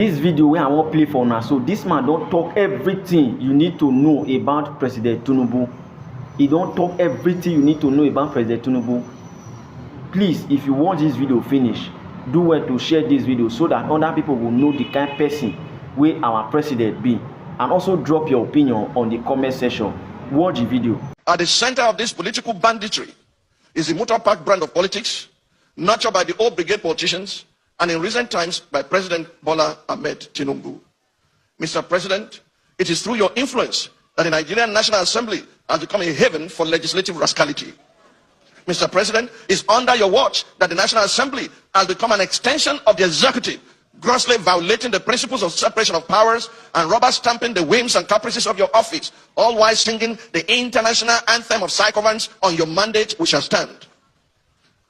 This video wey I wan play for now, so this man don talk everything you need to know about President Tinubu. He don talk everything you need to know about President Tinubu. Please, if you watch this video finish, do well to share this video so that other people will know the kind person wey our president be, and also drop your opinion on the comment section. Watch the video. At the center of this political banditry is the motor park brand of politics, nurtured by the old brigade politicians, and in recent times by President Bola Ahmed Tinubu. Mr. President, it is through your influence that the Nigerian National Assembly has become a haven for legislative rascality. Mr. President, it's under your watch that the National Assembly has become an extension of the executive, grossly violating the principles of separation of powers and rubber stamping the whims and caprices of your office, all while singing the international anthem of sycophants on your mandate we shall stand.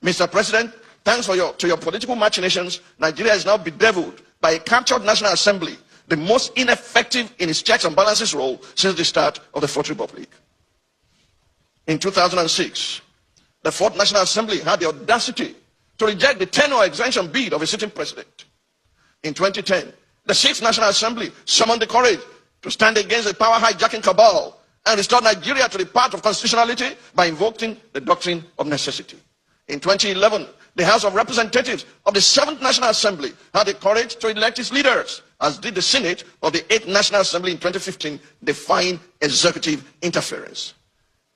Mr. President, thanks to your political machinations, Nigeria is now bedeviled by a captured National Assembly, the most ineffective in its checks and balances role since the start of the Fourth Republic. In 2006, the Fourth National Assembly had the audacity to reject the tenure exemption bid of a sitting president. In 2010, the Sixth National Assembly summoned the courage to stand against the power hijacking cabal and restore Nigeria to the path of constitutionality by invoking the doctrine of necessity. In 2011, the House of Representatives of the Seventh National Assembly had the courage to elect its leaders, as did the Senate of the Eighth National Assembly in 2015, defying executive interference.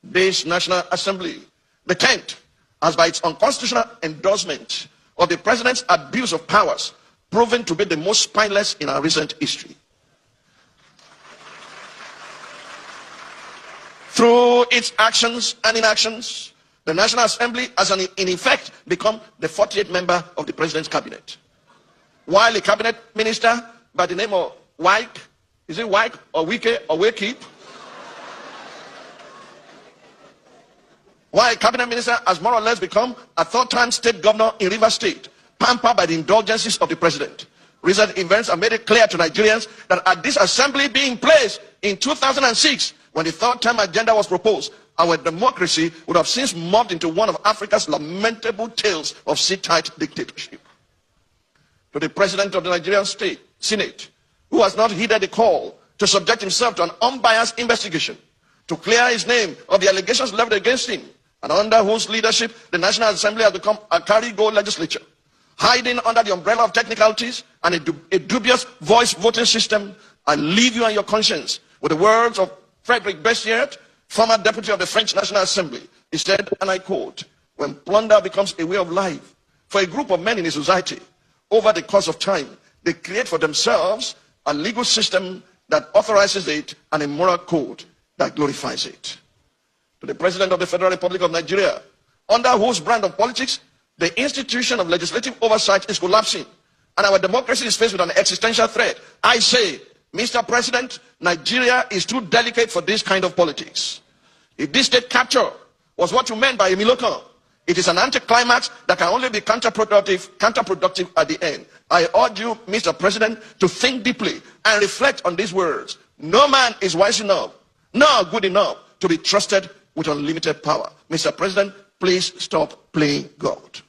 This National Assembly, the 10th, has by its unconstitutional endorsement of the President's abuse of powers proven to be the most spineless in our recent history. Through its actions and inactions, the National Assembly has in effect become the 48th member of the President's cabinet. While a cabinet minister by the name of Wike, is it Wike or Wike or Wakeep? While a cabinet minister has more or less become a third-time state governor in Rivers State, pampered by the indulgences of the President. Recent events have made it clear to Nigerians that at this assembly being placed in 2006, when the third-term agenda was proposed, our democracy would have since morphed into one of Africa's lamentable tales of sit-tight dictatorship. To the President of the Nigerian State Senate, who has not heeded the call to subject himself to an unbiased investigation, to clear his name of the allegations leveled against him, and under whose leadership the National Assembly has become a carry-go legislature, hiding under the umbrella of technicalities and a dubious voice voting system, I leave you and your conscience with the words of Frederick Bessiert, former deputy of the French National Assembly. He said, and I quote, "When plunder becomes a way of life for a group of men in a society, over the course of time, they create for themselves a legal system that authorizes it and a moral code that glorifies it." To the President of the Federal Republic of Nigeria, under whose brand of politics the institution of legislative oversight is collapsing and our democracy is faced with an existential threat, I say, Mr. President, Nigeria is too delicate for this kind of politics. If this state capture was what you meant by a Milokan, it is an anticlimax that can only be counterproductive at the end. I urge you, Mr. President, to think deeply and reflect on these words. No man is wise enough, nor good enough to be trusted with unlimited power. Mr. President, please stop playing God.